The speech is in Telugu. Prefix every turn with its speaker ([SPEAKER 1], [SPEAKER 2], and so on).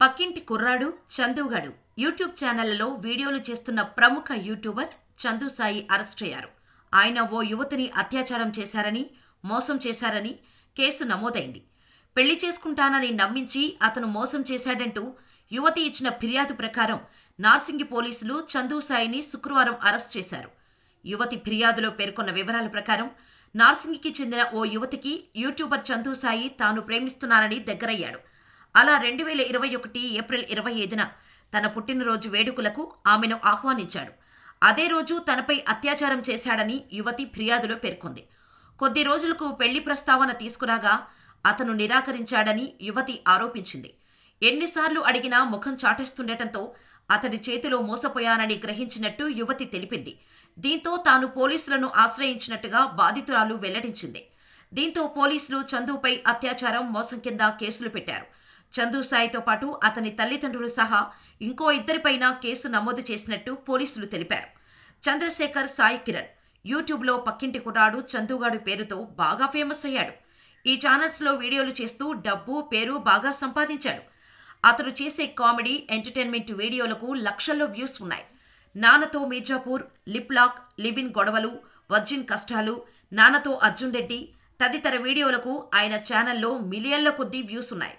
[SPEAKER 1] పక్కింటి కుర్రాడు చందుగాడు యూట్యూబ్ ఛానళ్లలో వీడియోలు చేస్తున్న ప్రముఖ యూట్యూబర్ చందు సాయి అరెస్ట్ అయ్యారు. ఆయన ఓ యువతిని అత్యాచారం చేశారని, మోసం చేశారని కేసు నమోదైంది. పెళ్లి చేసుకుంటానని నమ్మించి అతను మోసం చేశాడంటూ యువతి ఇచ్చిన ఫిర్యాదు ప్రకారం నార్సింగి పోలీసులు చందు సాయిని శుక్రవారం అరెస్ట్ చేశారు. యువతి ఫిర్యాదులో పేర్కొన్న వివరాల ప్రకారం నార్సింగికి చెందిన ఓ యువతికి యూట్యూబర్ చందు సాయి తాను ప్రేమిస్తున్నానని దగ్గరయ్యాడు. అలా 2021 ఏప్రిల్ 25న తన పుట్టినరోజు వేడుకలకు ఆమెను ఆహ్వానించాడు. అదే రోజు తనపై అత్యాచారం చేశాడని యువతి ఫిర్యాదులో పేర్కొంది. కొద్ది రోజులకు పెళ్లి ప్రస్తావన తీసుకురాగా అతను నిరాకరించాడని యువతి ఆరోపించింది. ఎన్నిసార్లు అడిగినా ముఖం చాటేస్తుండటంతో అతడి చేతిలో మోసపోయానని గ్రహించినట్టు యువతి తెలిపింది. దీంతో తాను పోలీసులను ఆశ్రయించినట్టుగా బాధితురాలు వెల్లడించింది. దీంతో పోలీసులు చందుపై అత్యాచారం, మోసం కింద కేసులు పెట్టారు. చందు సాయితో పాటు అతని తల్లిదండ్రులు సహా ఇంకో ఇద్దరిపైన కేసు నమోదు చేసినట్టు పోలీసులు తెలిపారు. చంద్రశేఖర్ సాయి కిరణ్ యూట్యూబ్లో పక్కింటి కుర్రాడు చందుగాడు పేరుతో బాగా ఫేమస్ అయ్యాడు. ఈ ఛానల్స్లో వీడియోలు చేస్తూ డబ్బు, పేరు బాగా సంపాదించాడు. అతడు చేసే కామెడీ, ఎంటర్టైన్మెంట్ వీడియోలకు లక్షల్లో వ్యూస్ ఉన్నాయి. నాన్నతో Mirzapur, lip lock, live in గొడవలు, వర్జిన్ కష్టాలు, నాన్నతో అర్జున్ రెడ్డి తదితర వీడియోలకు ఆయన ఛానల్లో మిలియన్ల కొద్దీ వ్యూస్ ఉన్నాయి.